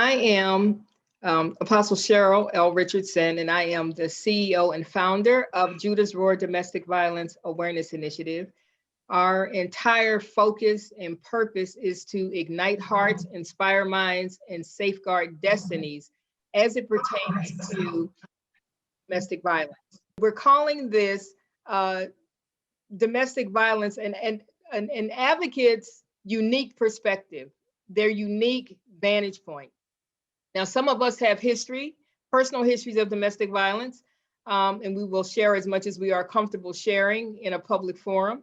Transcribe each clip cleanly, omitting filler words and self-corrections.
I am Apostle Cheryle Richardson, and I am the CEO and founder of Judah's Roar Domestic Violence Awareness Initiative. Our entire focus and purpose is to ignite hearts, inspire minds, and safeguard destinies as it pertains to domestic violence. We're calling this domestic violence and an advocate's unique perspective, their unique vantage point. Now, some of us have personal histories of domestic violence, and we will share as much as we are comfortable sharing in a public forum.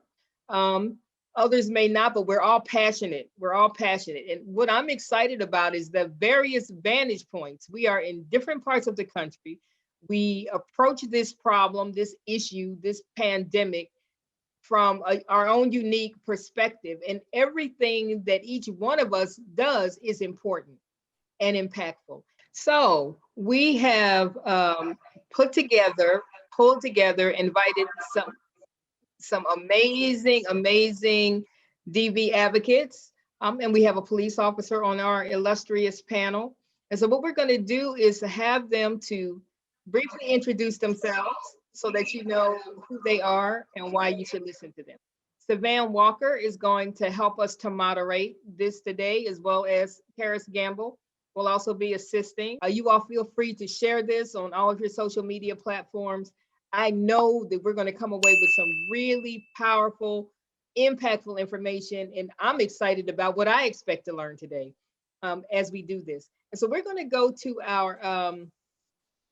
Others may not, but we're all passionate. We're all passionate. And what I'm excited about is the various vantage points. We are in different parts of the country. We approach this problem, this issue, this pandemic from our own unique perspective. And everything that each one of us does is important and impactful. So we have pulled together, invited some amazing DV advocates, and we have a police officer on our illustrious panel. And so what we're going to do is to have them to briefly introduce themselves so that you know who they are and why you should listen to them. Sivan Walker is going to help us to moderate this today, as well as Karis Gamble will also be assisting. You all feel free to share this on all of your social media platforms. I know that we're going to come away with some really powerful, impactful information, and I'm excited about what I expect to learn today as we do this. And so we're going to go to our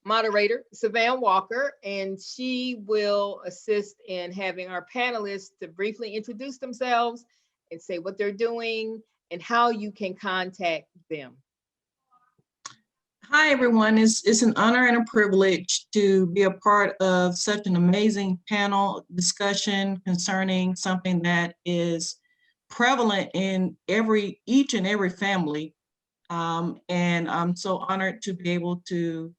moderator, Sivan Walker, and she will assist in having our panelists to briefly introduce themselves and say what they're doing and how you can contact them. Hi, everyone. It's an honor and a privilege to be a part of such an amazing panel discussion concerning something that is prevalent in each and every family. And I'm so honored to be able to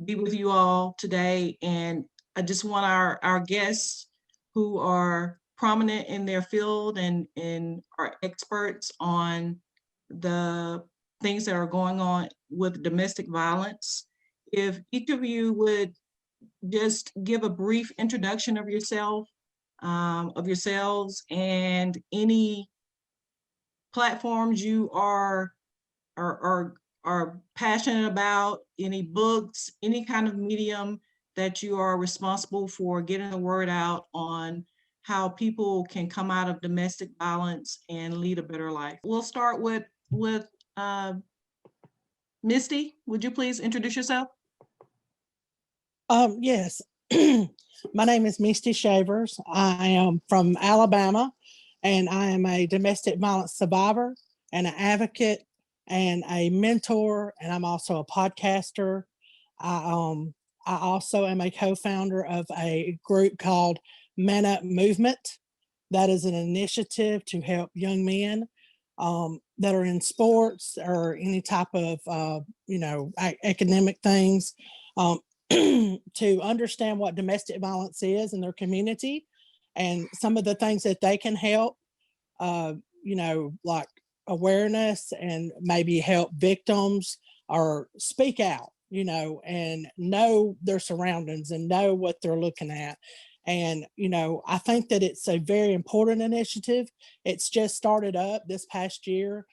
be with you all today. And I just want our guests who are prominent in their field and are experts on the things that are going on with domestic violence. If each of you would just give a brief introduction of yourself, of yourselves, and any platforms you are passionate about, any books, any kind of medium that you are responsible for getting the word out on how people can come out of domestic violence and lead a better life. We'll start with Misty. Would you please introduce yourself? Yes. My name is Misty Shavers. I am from Alabama, and I am a domestic violence survivor and an advocate and a mentor, and I'm also a podcaster. I also am a co-founder of a group called Man Up Movement. That is an initiative to help young men that are in sports or any type of, academic things to understand what domestic violence is in their community and some of the things that they can help, like awareness and maybe help victims or speak out, and know their surroundings and know what they're looking at. And, I think that it's a very important initiative. It's just started up this past year.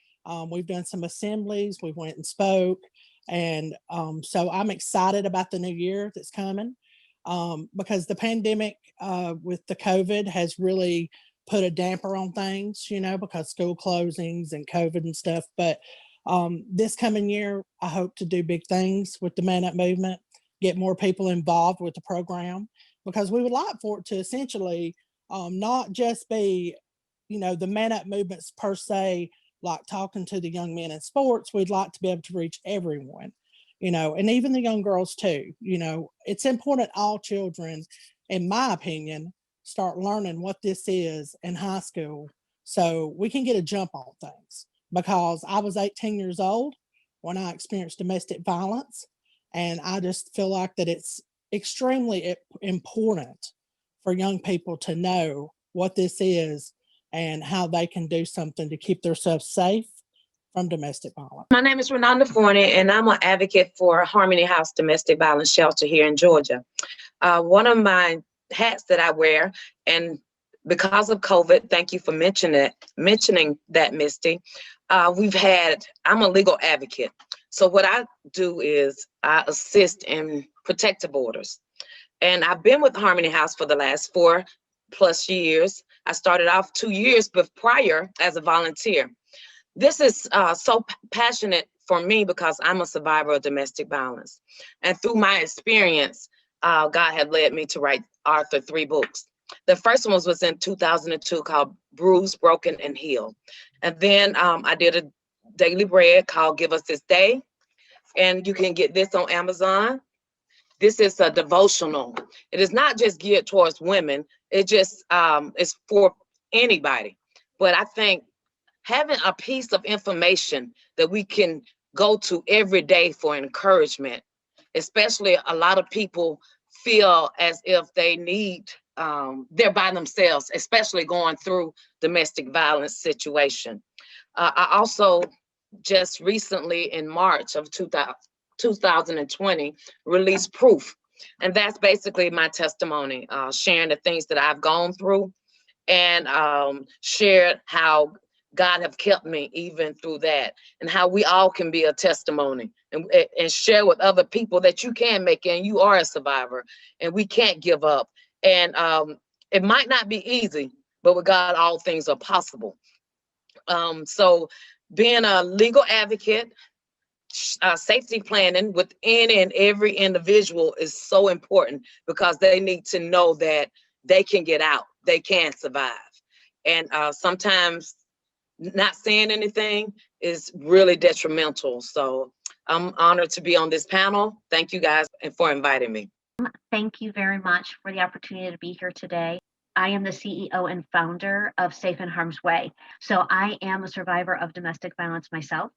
We've done some assemblies, we went and spoke. And so I'm excited about the new year that's coming because the pandemic with the COVID has really put a damper on things, because school closings and COVID and stuff. But this coming year, I hope to do big things with the Man Up Movement, get more people involved with the program, because we would like for it to essentially not just be, the Man Up Movements per se, like talking to the young men in sports. We'd like to be able to reach everyone, and even the young girls too. It's important all children, in my opinion, start learning what this is in high school so we can get a jump on things. Because I was 18 years old when I experienced domestic violence, and I just feel like that it's extremely important for young people to know what this is and how they can do something to keep themselves safe from domestic violence. My name is Ronalda Forney, and I'm an advocate for Harmony House Domestic Violence Shelter here in Georgia. One of my hats that I wear, and because of COVID, thank you for mentioning that, Misty. I'm a legal advocate. So what I do is I assist in protective orders. And I've been with Harmony House for the last 4+ years. I started off 2 years prior as a volunteer. This is so passionate for me because I'm a survivor of domestic violence. And through my experience, God had led me to write 3 books. The first one was in 2002 called Bruised, Broken, and Healed. And then I did a daily bread called Give Us This Day. And you can get this on Amazon. This is a devotional. It is not just geared towards women. It just is for anybody. But I think having a piece of information that we can go to every day for encouragement, especially a lot of people feel as if they need, they're by themselves, especially going through domestic violence situation. I also just recently in March of 2020 released Proof. And that's basically my testimony, sharing the things that I've gone through and shared how God have kept me even through that, and how we all can be a testimony and share with other people that you can make it and you are a survivor and we can't give up. And it might not be easy, but with God, all things are possible. So being a legal advocate, safety planning with any and every individual is so important because they need to know that they can get out, they can survive. And sometimes not saying anything is really detrimental. So I'm honored to be on this panel. Thank you guys for inviting me. Thank you very much for the opportunity to be here today. I am the CEO and founder of Safe in Harm's Way. So I am a survivor of domestic violence myself.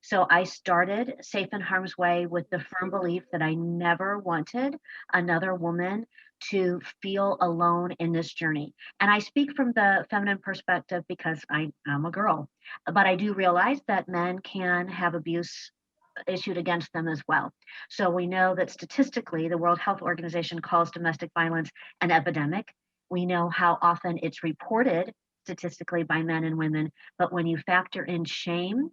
So I started Safe in Harm's Way with the firm belief that I never wanted another woman to feel alone in this journey. And I speak from the feminine perspective because I'm a girl, but I do realize that men can have abuse issued against them as well. So we know that statistically, the World Health Organization calls domestic violence an epidemic. We know how often it's reported statistically by men and women, but when you factor in shame,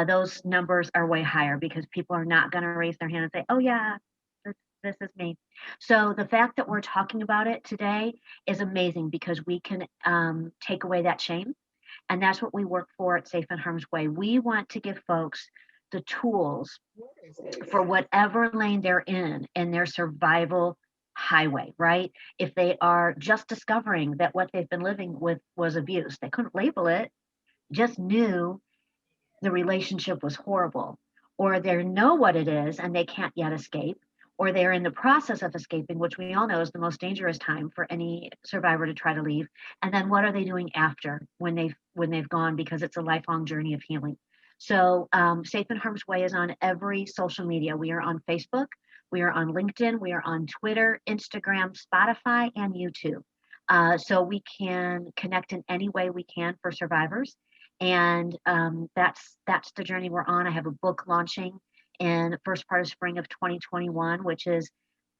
those numbers are way higher because people are not going to raise their hand and say, oh yeah, this is me. So the fact that we're talking about it today is amazing because we can take away that shame. And that's what we work for at Safe in Harm's Way. We want to give folks the tools for whatever lane they're in their survival highway, right? If they are just discovering that what they've been living with was abuse, they couldn't label it, just knew the relationship was horrible, or they know what it is and they can't yet escape, or they're in the process of escaping, which we all know is the most dangerous time for any survivor to try to leave. And then what are they doing after when they've gone, because it's a lifelong journey of healing. So Safe in Harm's Way is on every social media. We are on Facebook, we are on LinkedIn, we are on Twitter, Instagram, Spotify, and YouTube. So we can connect in any way we can for survivors. And that's the journey we're on. I have a book launching in the first part of spring of 2021, which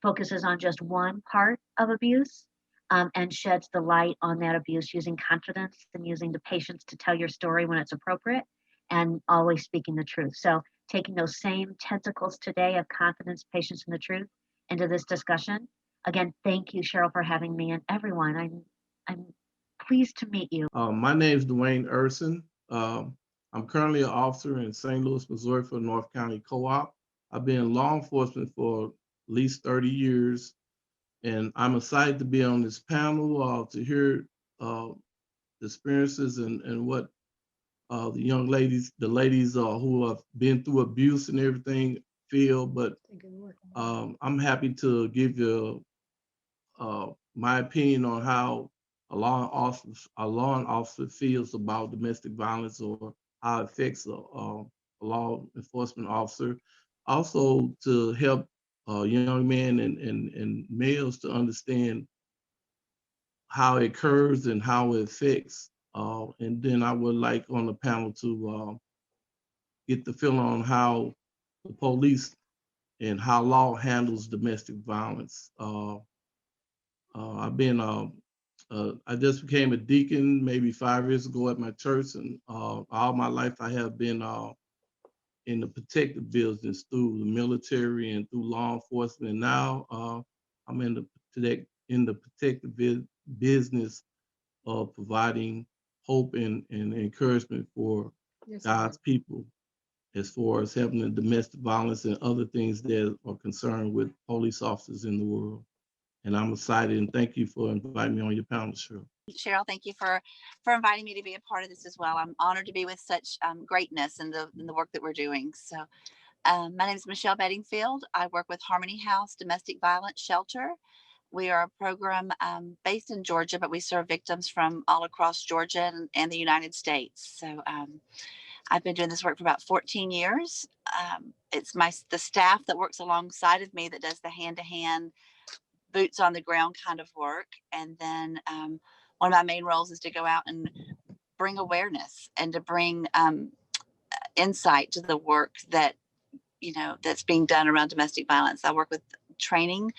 focuses on just one part of abuse and sheds the light on that abuse using confidence and using the patience to tell your story when it's appropriate and always speaking the truth. So taking those same tentacles today of confidence, patience, and the truth into this discussion. Again, thank you, Cheryle, for having me, and everyone. I'm pleased to meet you. My name is Dwayne Ursin. I'm currently an officer in St. Louis, Missouri for North County Co-op. I've been in law enforcement for at least 30 years, and I'm excited to be on this panel to hear the experiences and what the ladies who have been through abuse and everything feel. But I'm happy to give you my opinion on how a law officer feels about domestic violence or how it affects a law enforcement officer. Also to help young men and males to understand how it occurs and how it affects. And then I would like on the panel to get the feeling on how the police and how law handles domestic violence. I just became a deacon maybe 5 years ago at my church, and all my life I have been in the protective business through the military and through law enforcement. And now I'm in the protective business of providing hope and encouragement for Yes, God's people, as far as helping the domestic violence and other things that are concerned with police officers in the world. And I'm excited, and thank you for inviting me on your panel, Cheryle. Cheryle, thank you for inviting me to be a part of this as well. I'm honored to be with such greatness in the work that we're doing. So my name is Michele Bedingfield. I work with Harmony House Domestic Violence Shelter. We are a program based in Georgia, but we serve victims from all across Georgia and the United States. So I've been doing this work for about 14 years. It's the staff that works alongside of me that does the hand-to-hand, boots on the ground kind of work. And then one of my main roles is to go out and bring awareness and to bring insight to the work that, that's being done around domestic violence. I work with training.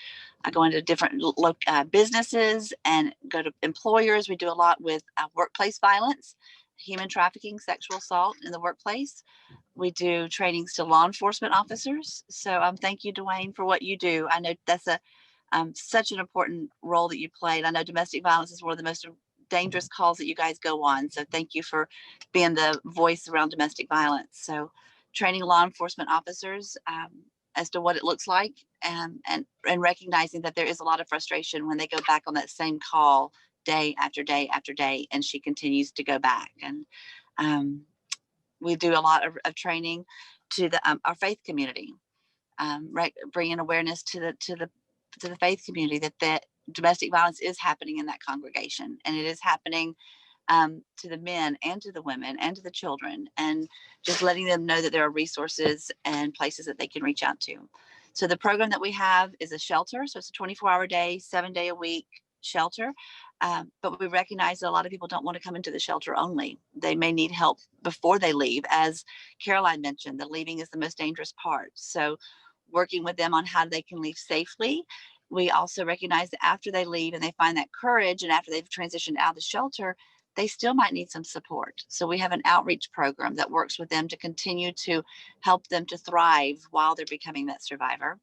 I go into different businesses and go to employers. We do a lot with workplace violence, human trafficking, sexual assault in the workplace. We do trainings to law enforcement officers. So thank you, Dwayne, for what you do. I know that's such an important role that you played. I know domestic violence is one of the most dangerous calls that you guys go on. So thank you for being the voice around domestic violence. So training law enforcement officers as to what it looks like and recognizing that there is a lot of frustration when they go back on that same call day after day after day, and she continues to go back. And we do a lot of training to our faith community, bringing awareness to the faith community that domestic violence is happening in that congregation, and it is happening to the men and to the women and to the children, and just letting them know that there are resources and places that they can reach out to. So the program that we have is a shelter. So it's a 24-hour day, 7-day a week shelter. But we recognize that a lot of people don't want to come into the shelter only. They may need help before they leave. As Caroline mentioned, the leaving is the most dangerous part. So working with them on how they can leave safely. We also recognize that after they leave and they find that courage, and after they've transitioned out of the shelter, they still might need some support. So we have an outreach program that works with them to continue to help them to thrive while they're becoming that survivor.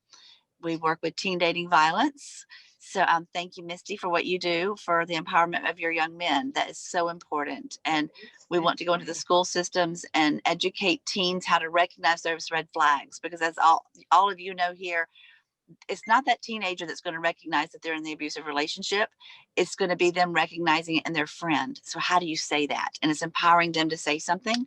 We work with teen dating violence. So thank you, Misty, for what you do for the empowerment of your young men. That is so important. And we want to go into the school systems and educate teens how to recognize those red flags, because as all of you know here, it's not that teenager that's going to recognize that they're in the abusive relationship. It's going to be them recognizing it in their friend. So how do you say that? And it's empowering them to say something.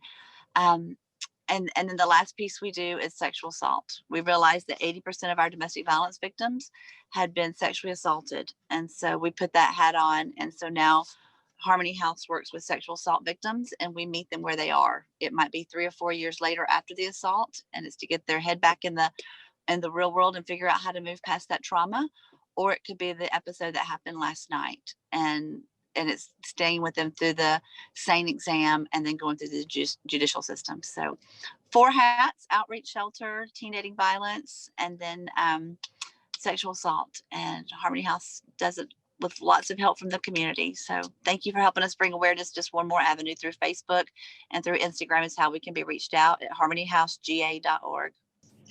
And then the last piece we do is sexual assault. We realized that 80% of our domestic violence victims had been sexually assaulted. And so we put that hat on. And so now Harmony House works with sexual assault victims, and we meet them where they are. It might be 3 or 4 years later after the assault, and it's to get their head back in the real world and figure out how to move past that trauma. Or it could be the episode that happened last night, and it's staying with them through the SANE exam and then going through the judicial system. So 4 hats: outreach, shelter, teen dating violence, and then sexual assault. And Harmony House does it with lots of help from the community. So thank you for helping us bring awareness. Just one more avenue through Facebook and through Instagram is how we can be reached out at harmonyhousega.org.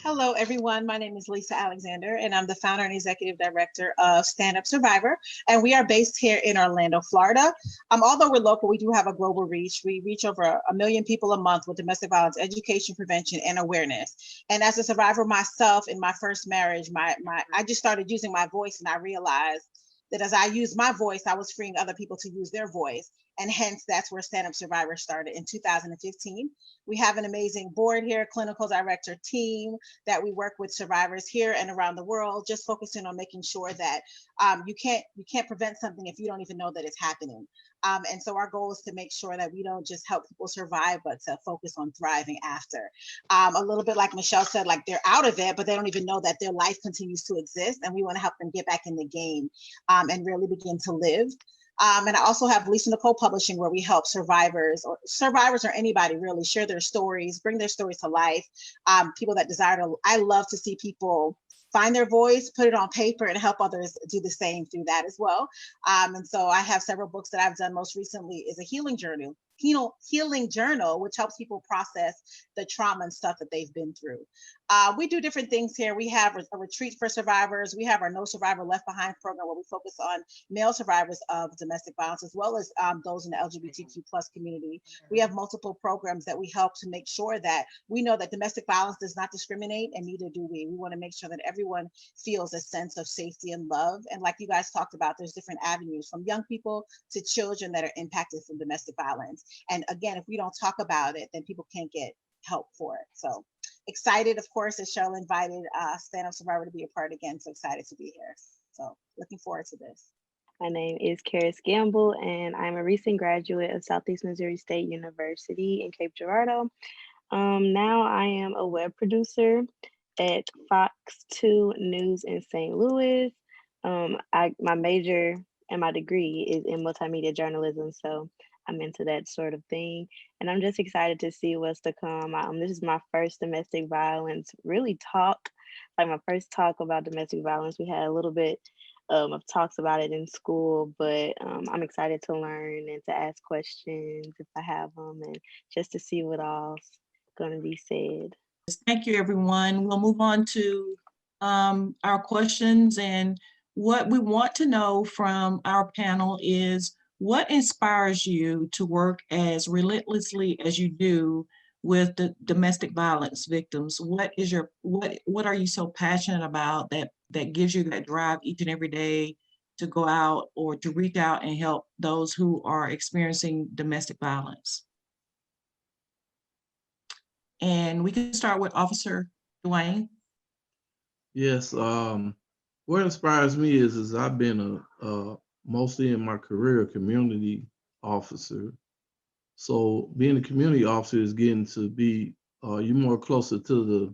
Hello, everyone. My name is Lisa Alexander, and I'm the founder and executive director of Stand Up Survivor. And we are based here in Orlando, Florida. Although we're local, we do have a global reach. We reach over 1 million people a month with domestic violence education, prevention, and awareness. And as a survivor myself in my first marriage, I just started using my voice, and I realized that as I used my voice, I was freeing other people to use their voice. And hence, that's where Stand Up Survivor started in 2015. We have an amazing board here, clinical director team that we work with survivors here and around the world, just focusing on making sure that you can't prevent something if you don't even know that it's happening. And so our goal is to make sure that we don't just help people survive, but to focus on thriving after. A little bit like Michele said, like they're out of it, but they don't even know that their life continues to exist. And we want to help them get back in the game and really begin to live. And I also have Lisa Nicole Publishing, where we help survivors or anybody really share their stories, bring their stories to life. People that desire to, I love to see people find their voice, put it on paper, and help others do the same through that as well. And so I have several books that I've done. Most recently is a healing journal, which helps people process the trauma and stuff that they've been through. We do different things here. We have a retreat for survivors. We have our No Survivor Left Behind program, where we focus on male survivors of domestic violence, as well as those in the LGBTQ plus community. We have multiple programs that we help to make sure that we know that domestic violence does not discriminate, and neither do we. We want to make sure that everyone feels a sense of safety and love. And like you guys talked about, there's different avenues, from young people to children that are impacted from domestic violence. And again, if we don't talk about it, then people can't get help for it. So excited, of course, as Cheryle invited Stand Up Survivor to be a part again. So excited to be here. So looking forward to this. My name is Karis Gamble, and I'm a recent graduate of Southeast Missouri State University in Cape Girardeau. Now I am a web producer at Fox 2 News in St. Louis. My major and my degree is in multimedia journalism, so I'm into that sort of thing. And I'm just excited to see what's to come. This is my first domestic violence really talk, like my first talk about domestic violence. We had a little bit of talks about it in school, but I'm excited to learn and to ask questions if I have them, and just to see what all's going to be said. Thank you, everyone. We'll move on to our questions. And what we want to know from our panel is, what inspires you to work as relentlessly as you do with the domestic violence victims? What are you so passionate about that gives you that drive each and every day to go out or to reach out and help those who are experiencing domestic violence? And we can start with Officer Dwayne. Yes, what inspires me is I've been mostly in my career a community officer. So being a community officer is getting to be you're more closer to the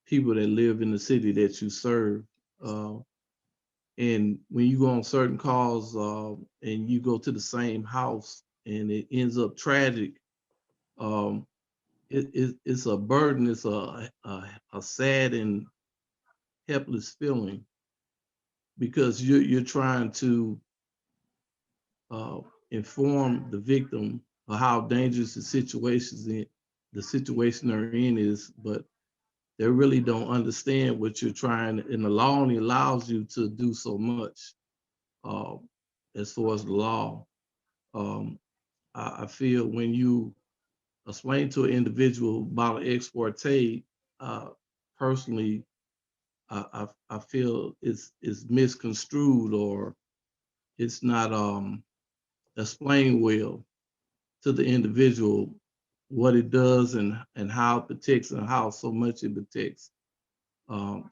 people that live in the city that you serve. And when you go on certain calls and you go to the same house and it ends up tragic, it's a burden. It's a sad and helpless feeling, because you're trying to inform the victim of how dangerous the situation they're in is, but they really don't understand what you're trying, and the law only allows you to do so much as far as the law. I feel when you explain to an individual about an ex parte, personally, I feel it's misconstrued, or it's not explained well to the individual what it does and how it protects and how so much it protects.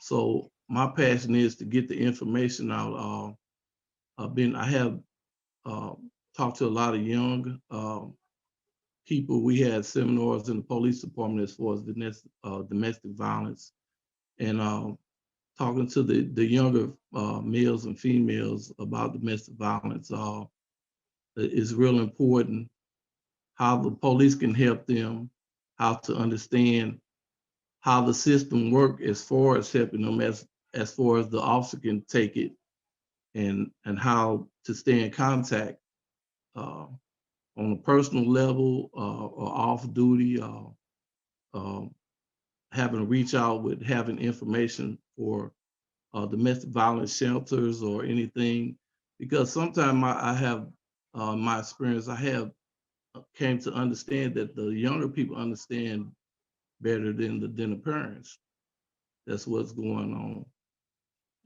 So my passion is to get the information out. I have talked to a lot of young people. We had seminars in the police department as far as domestic violence, and talking to the younger males and females about domestic violence is real important. How the police can help them, how to understand how the system works as far as helping them, as far as the officer can take it, and how to stay in contact on a personal level or off duty, having to reach out with having information for domestic violence shelters or anything, because sometimes I have my experience, I have came to understand that the younger people understand better than the parents. That's what's going on.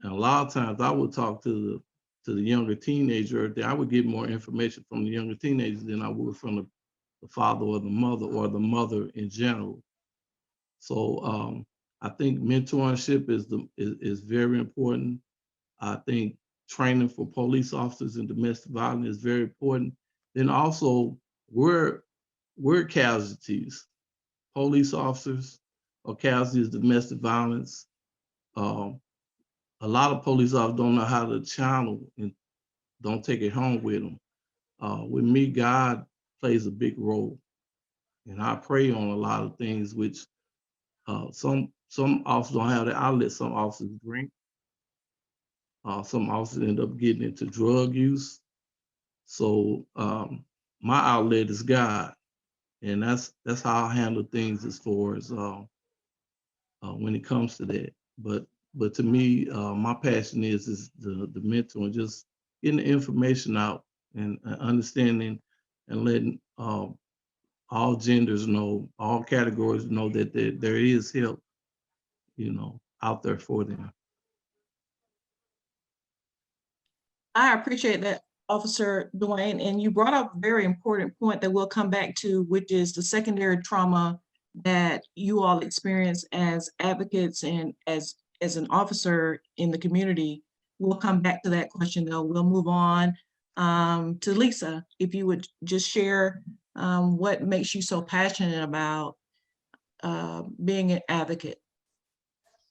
And a lot of times I would talk to the younger teenager, I would get more information from the younger teenagers than I would from the father or the mother in general. So I think mentorship is very important. I think training for police officers in domestic violence is very important. Then also, we're casualties. Police officers are casualties of domestic violence. A lot of police officers don't know how to channel don't take it home with them. With me, God plays a big role, and I pray on a lot of things, which some officers don't have the outlet. Some officers drink. Some officers end up getting into drug use. So my outlet is God, and that's how I handle things as far as when it comes to that. But to me, my passion is the mental and just getting the information out and understanding and letting all genders know, all categories know that there is help, out there for them. I appreciate that, Officer Dwayne, and you brought up a very important point that we'll come back to, which is the secondary trauma that you all experience as advocates and as an officer in the community. We'll come back to that question though. We'll move on to Lisa, if you would just share what makes you so passionate about being an advocate.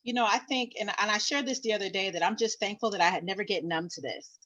I think, and I shared this the other day, that I'm just thankful that I had never get numb to this.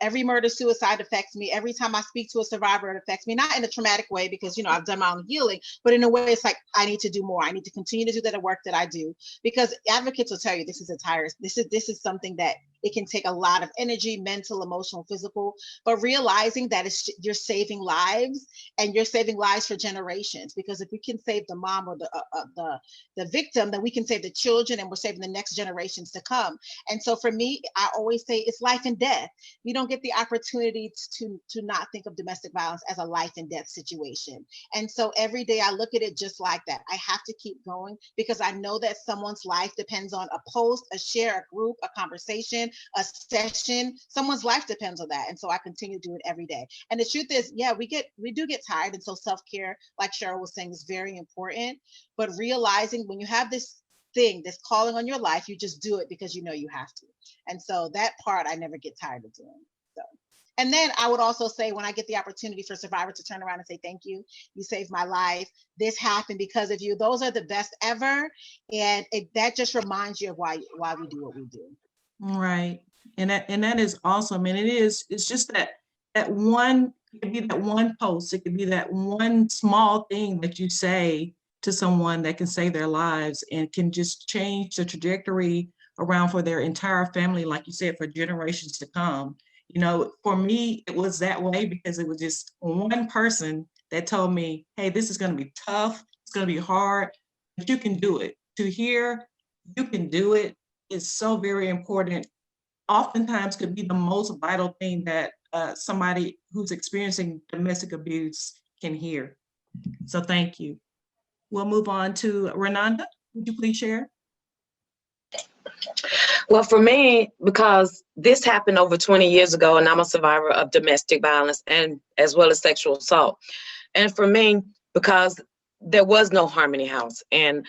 Every murder, suicide affects me. Every time I speak to a survivor, it affects me, not in a traumatic way, because, I've done my own healing, but in a way it's like, I need to do more. I need to continue to do that work that I do, because advocates will tell you this is something that it can take a lot of energy, mental, emotional, physical, but realizing that you're saving lives, and you're saving lives for generations, because if we can save the mom or the victim, then we can save the children, and we're saving the next generations to come. And so for me, I always say it's life and death. You don't get the opportunity to not think of domestic violence as a life and death situation. And so every day I look at it just like that. I have to keep going, because I know that someone's life depends on a post, a share, a group, a conversation, a session. Someone's life depends on that. And so I continue to do it every day. And the truth is, yeah, we do get tired. And so self-care, like Cheryle was saying, is very important. But realizing when you have this calling on your life, you just do it because you know you have to. And so that part I never get tired of doing. So, and then I would also say, when I get the opportunity for survivors to turn around and say, thank you, you saved my life, this happened because of you, those are the best ever. And that just reminds you of why we do what we do. Right. And that is awesome. And it's just that one, it could be that one post, it could be that one small thing that you say to someone that can save their lives and can just change the trajectory around for their entire family, like you said, for generations to come. For me, it was that way because it was just one person that told me, hey, this is going to be tough, it's going to be hard, but you can do it. To hear you can do it is so very important. Oftentimes could be the most vital thing that somebody who's experiencing domestic abuse can hear. So thank you. We'll move on to Renonda. Would you please share? Well, for me, because this happened over 20 years ago, and I'm a survivor of domestic violence and as well as sexual assault. And for me, because there was no Harmony House, and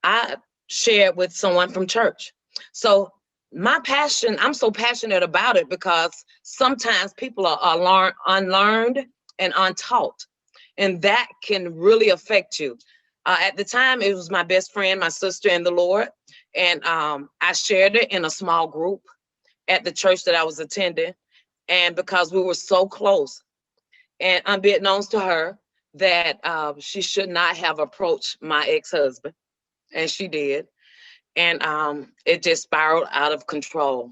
I shared with someone from church. So my passion, I'm so passionate about it because sometimes people are unlearned and untaught, and that can really affect you. At the time, it was my best friend, my sister in the Lord, and I shared it in a small group at the church that I was attending, and because we were so close, and unbeknownst to her, that she should not have approached my ex-husband, and she did, and it just spiraled out of control.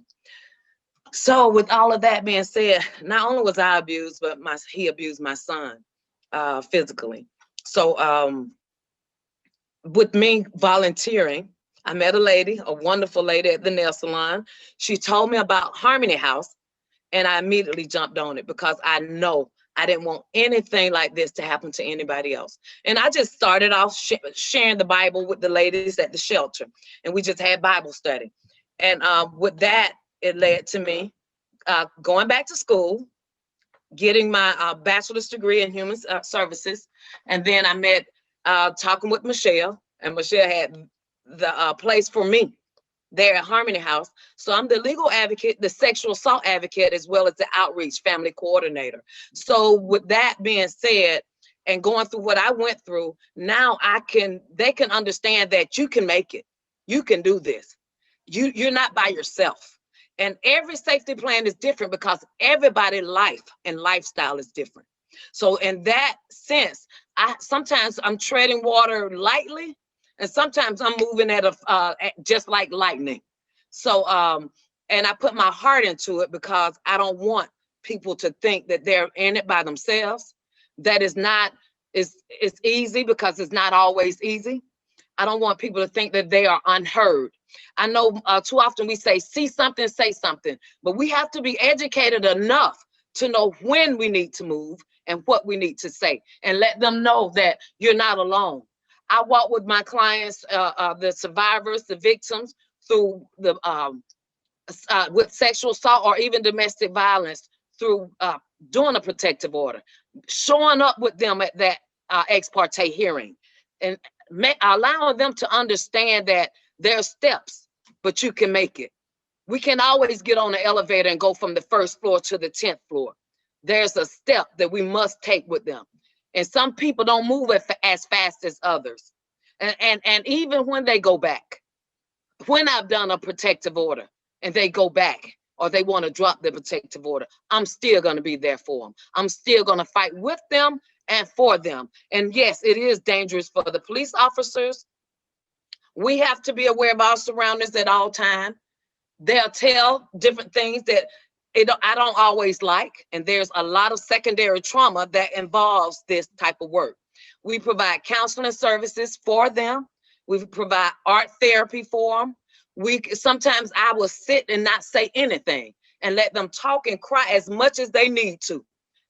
So with all of that being said, not only was I abused, but he abused my son physically. So with me volunteering, I met a lady, a wonderful lady at the nail salon. She told me about Harmony House, and I immediately jumped on it because I know I didn't want anything like this to happen to anybody else. And I just started off sharing the Bible with the ladies at the shelter, and we just had Bible study. And with that, it led to me going back to school, getting my bachelor's degree in human services. And then I met talking with Michele, and Michele had the place for me there at Harmony House. So I'm the legal advocate, the sexual assault advocate, as well as the outreach family coordinator. So with that being said, and going through what I went through, now they can understand that you can make it. You can do this. You're not by yourself. And every safety plan is different because everybody's life and lifestyle is different. So in that sense, sometimes I'm treading water lightly, and sometimes I'm moving at just like lightning. So and I put my heart into it because I don't want people to think that they're in it by themselves. That is not, it's easy, because it's not always easy. I don't want people to think that they are unheard. I know too often we say something, say something, but we have to be educated enough to know when we need to move and what we need to say, and let them know that you're not alone. I walk with my clients, the survivors, the victims, through the with sexual assault or even domestic violence, through doing a protective order, showing up with them at that ex parte hearing, and allowing them to understand that there are steps, but you can make it. We can always get on the elevator and go from the 1st floor to the 10th floor. There's a step that we must take with them. And some people don't move as fast as others. And even when they go back, when I've done a protective order and they go back, or they want to drop the protective order, I'm still going to be there for them. I'm still going to fight with them and for them. And yes, it is dangerous for the police officers. We have to be aware of our surroundings at all times. They'll tell different things that I don't always like. And there's a lot of secondary trauma that involves this type of work. We provide counseling services for them. We provide art therapy for them. Sometimes I will sit and not say anything and let them talk and cry as much as they need to,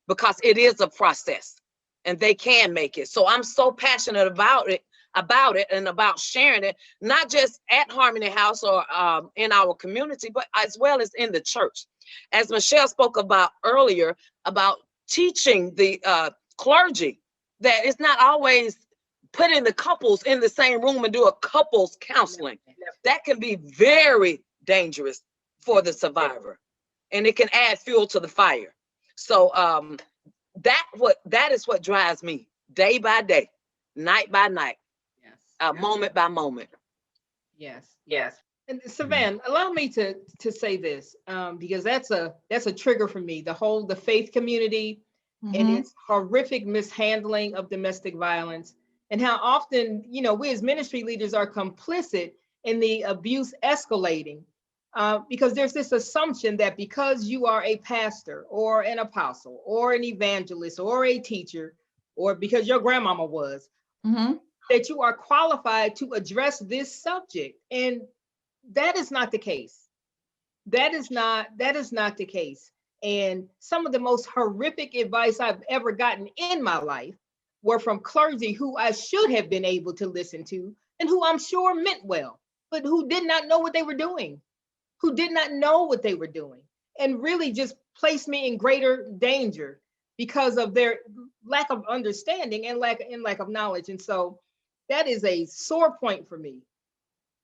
because it is a process and they can make it. So I'm so passionate about it and about sharing it, not just at Harmony House or in our community, but as well as in the church. As Michele spoke about earlier, about teaching the clergy that it's not always putting the couples in the same room and do a couples counseling. That can be very dangerous for the survivor, and it can add fuel to the fire. So that is what drives me day by day, night by night, moment by moment. Yes. And Sivan, allow me to say this, because that's a trigger for me. The faith community and its horrific mishandling of domestic violence, and how often, we as ministry leaders are complicit in the abuse escalating, because there's this assumption that because you are a pastor or an apostle or an evangelist or a teacher, or because your grandmama was, that you are qualified to address this subject. And that is not the case. That is not the case. And some of the most horrific advice I've ever gotten in my life were from clergy who I should have been able to listen to, and who I'm sure meant well, but who did not know what they were doing, and really just placed me in greater danger because of their lack of understanding and lack of knowledge. And so that is a sore point for me.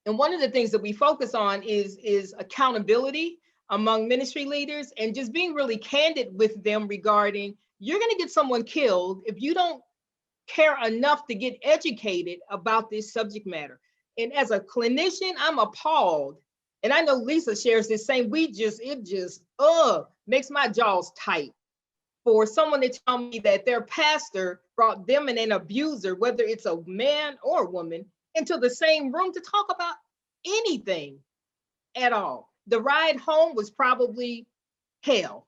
And one of the things that we focus on is accountability among ministry leaders, and just being really candid with them regarding, you're going to get someone killed if you don't care enough to get educated about this subject matter. And as a clinician, I'm appalled. And I know Lisa shares this same, it just makes my jaws tight for someone to tell me that their pastor brought them and an abuser, whether it's a man or a woman, into the same room to talk about anything at all. The ride home was probably hell.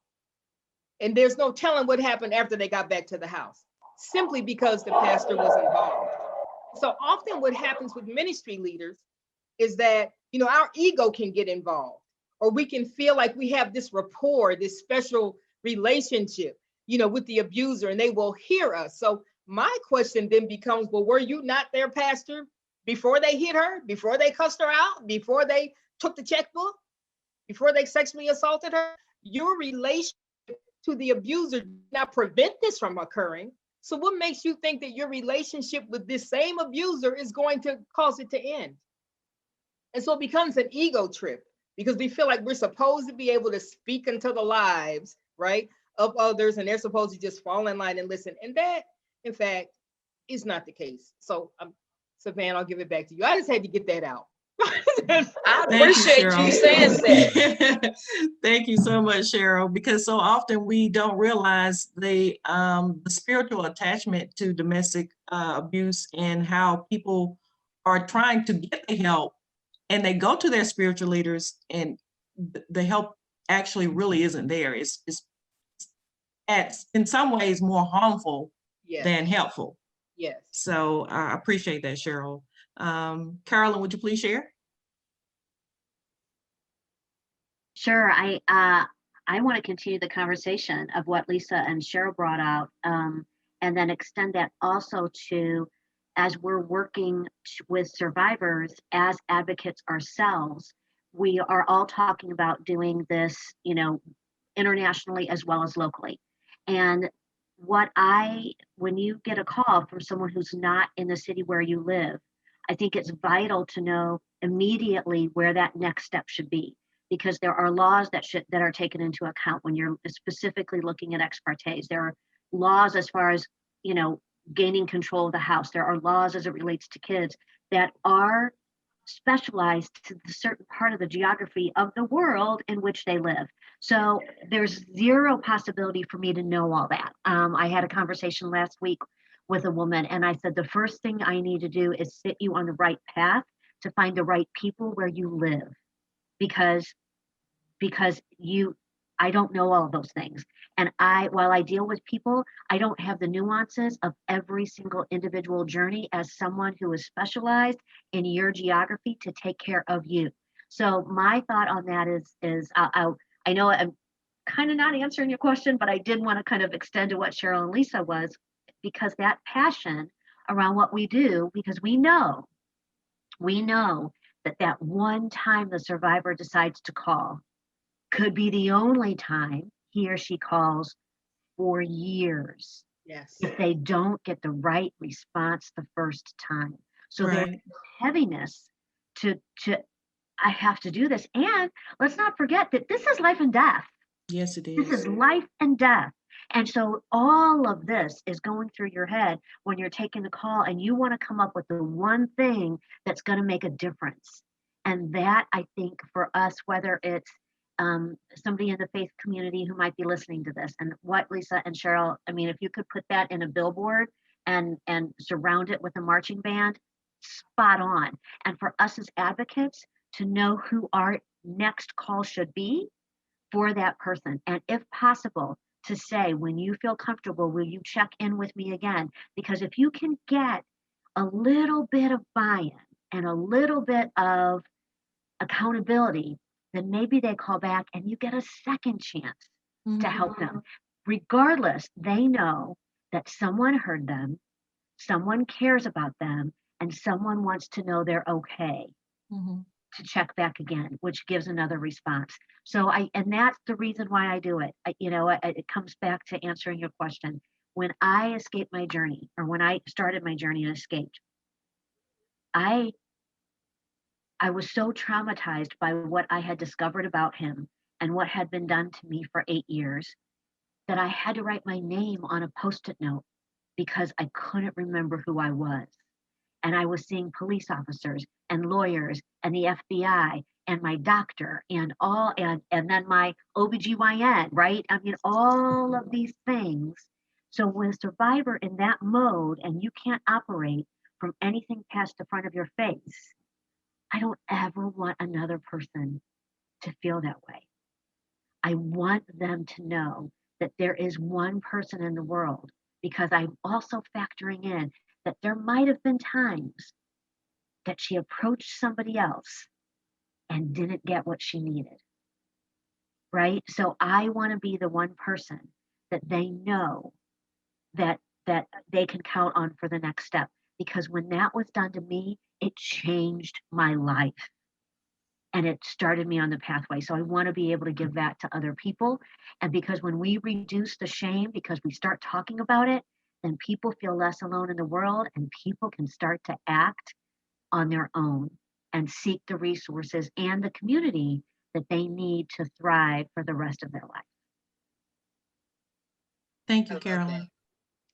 And there's no telling what happened after they got back to the house, simply because the pastor was involved. So often what happens with ministry leaders is that, our ego can get involved, or we can feel like we have this rapport, this special relationship, with the abuser, and they will hear us. So my question then becomes, well, were you not their pastor before they hit her, before they cussed her out, before they took the checkbook, before they sexually assaulted her? Your relationship to the abuser did not prevent this from occurring. So what makes you think that your relationship with this same abuser is going to cause it to end? And so it becomes an ego trip, because we feel like we're supposed to be able to speak into the lives, right, of others, and they're supposed to just fall in line and listen. And that, in fact, is not the case. So, Sivan, I'll give it back to you. I just had to get that out. I Thank you, appreciate you Cheryl. saying that. Thank you so much, Cheryl, because so often we don't realize the spiritual attachment to domestic abuse and how people are trying to get the help and they go to their spiritual leaders and the help actually really isn't there. It's in some ways more harmful Yes, than helpful. yes. So I appreciate that, Cheryl. Carolyn, would you please share? Sure. I want to continue the conversation of what Lisa and Cheryl brought out, and then extend that also to, as we're working with survivors as advocates ourselves, we are all talking about doing this, internationally as well as locally. And when you get a call from someone who's not in the city where you live, I think it's vital to know immediately where that next step should be, because there are laws that are taken into account when you're specifically looking at ex partes. There are laws as far as, gaining control of the house. There are laws as it relates to kids that are specialized to the certain part of the geography of the world in which they live. So there's zero possibility for me to know all that. I had a conversation last week with a woman, and I said, the first thing I need to do is sit you on the right path to find the right people where you live, because I don't know all of those things. And while I deal with people, I don't have the nuances of every single individual journey as someone who is specialized in your geography to take care of you. So my thought on that is I know I'm kind of not answering your question, but I did want to kind of extend to what Cheryl and Lisa was, because that passion around what we do, because we know that one time the survivor decides to call could be the only time he or she calls for years, Yes. if they don't get the right response the first time. So there's Right. heaviness to I have to do this. And let's not forget that this is life and death. Yes, it This is. is life and death. And so all of this is going through your head when you're taking the call, and you want to come up with the one thing that's going to make a difference. And that, I think, for us, whether it's somebody in the faith community who might be listening to this, and what Lisa and Cheryl, I mean, if you could put that in a billboard and surround it with a marching band, spot on. And for us as advocates to know who our next call should be for that person. And if possible, to say, when you feel comfortable, will you check in with me again? Because if you can get a little bit of buy-in and a little bit of accountability, then maybe they call back and you get a second chance to help them. Regardless, they know that someone heard them, someone cares about them, and someone wants to know they're okay to check back again, which gives another response. So and that's the reason why I do it. It comes back to answering your question. When I escaped my journey, or when I started my journey and escaped, I was so traumatized by what I had discovered about him and what had been done to me for 8 years that I had to write my name on a Post-it note because I couldn't remember who I was. And I was seeing police officers and lawyers and the FBI and my doctor and then my OBGYN, right? I mean, all of these things. So when a survivor in that mode and you can't operate from anything past the front of your face, I don't ever want another person to feel that way. I want them to know that there is one person in the world, because I'm also factoring in that there might have been times that she approached somebody else and didn't get what she needed, right? So I want to be the one person that they know that they can count on for the next step, because when that was done to me, it changed my life and it started me on the pathway. So I want to be able to give that to other people. And because when we reduce the shame, because we start talking about it, then people feel less alone in the world, and people can start to act on their own and seek the resources and the community that they need to thrive for the rest of their life. Thank I you, love Carolyn.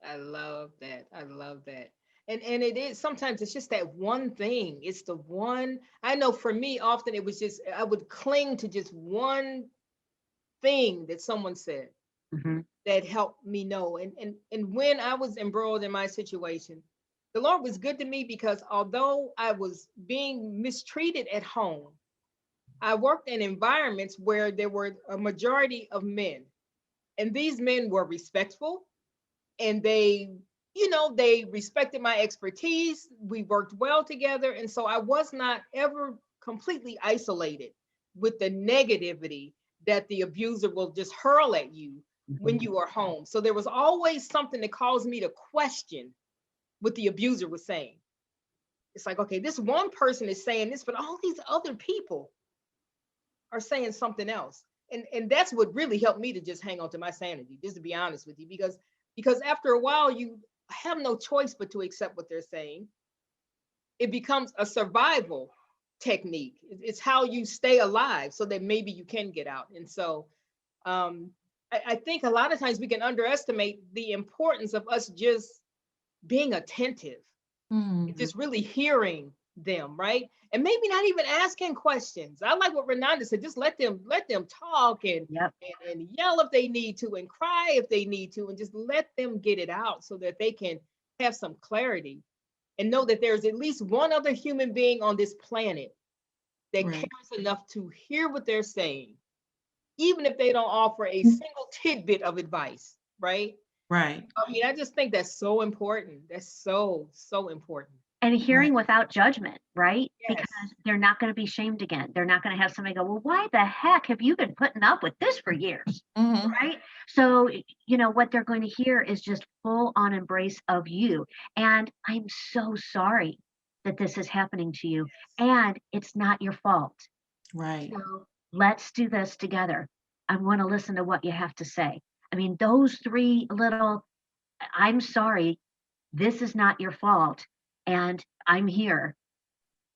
that. I love that. I love that. And it is, sometimes it's just that one thing. It's the one, I know for me, often it was just, I would cling to just one thing that someone said Mhm. that helped me know. And when I was embroiled in my situation, the Lord was good to me, because although I was being mistreated at home, I worked in environments where there were a majority of men. And these men were respectful, and they respected my expertise. We worked well together. And so I was not ever completely isolated with the negativity that the abuser will just hurl at you when you are home. So there was always something that caused me to question what the abuser was saying. It's like, okay, this one person is saying this, but all these other people are saying something else. And that's what really helped me to just hang on to my sanity, just to be honest with you, because after a while you have no choice but to accept what they're saying. It becomes a survival technique. It's how you stay alive so that maybe you can get out. And so I think a lot of times we can underestimate the importance of us just being attentive, just really hearing them, right? And maybe not even asking questions. I like what Renonda said, just let them talk and Yep. and yell if they need to, and cry if they need to, and just let them get it out so that they can have some clarity and know that there's at least one other human being on this planet that Right. cares enough to hear what they're saying, even if they don't offer a single tidbit of advice, right? Right. I mean, I just think that's so important. That's so important. And hearing without judgment, right? Yes. Because they're not going to be shamed again. They're not going to have somebody go, well, why the heck have you been putting up with this for years? Mhm. Right? So, what they're going to hear is just full on embrace of you. And I'm so sorry that this is happening to you. And it's not your fault. Right. So let's do this together. I want to listen to what you have to say. I mean, those three little, I'm sorry, this is not your fault, and I'm here.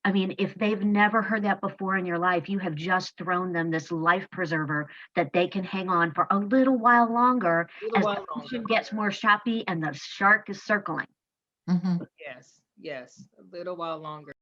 I mean, if they've never heard that before in your life, you have just thrown them this life preserver that they can hang on for a little while longer as the ocean gets more choppy and the shark is circling. Mhm. Yes, a little while longer.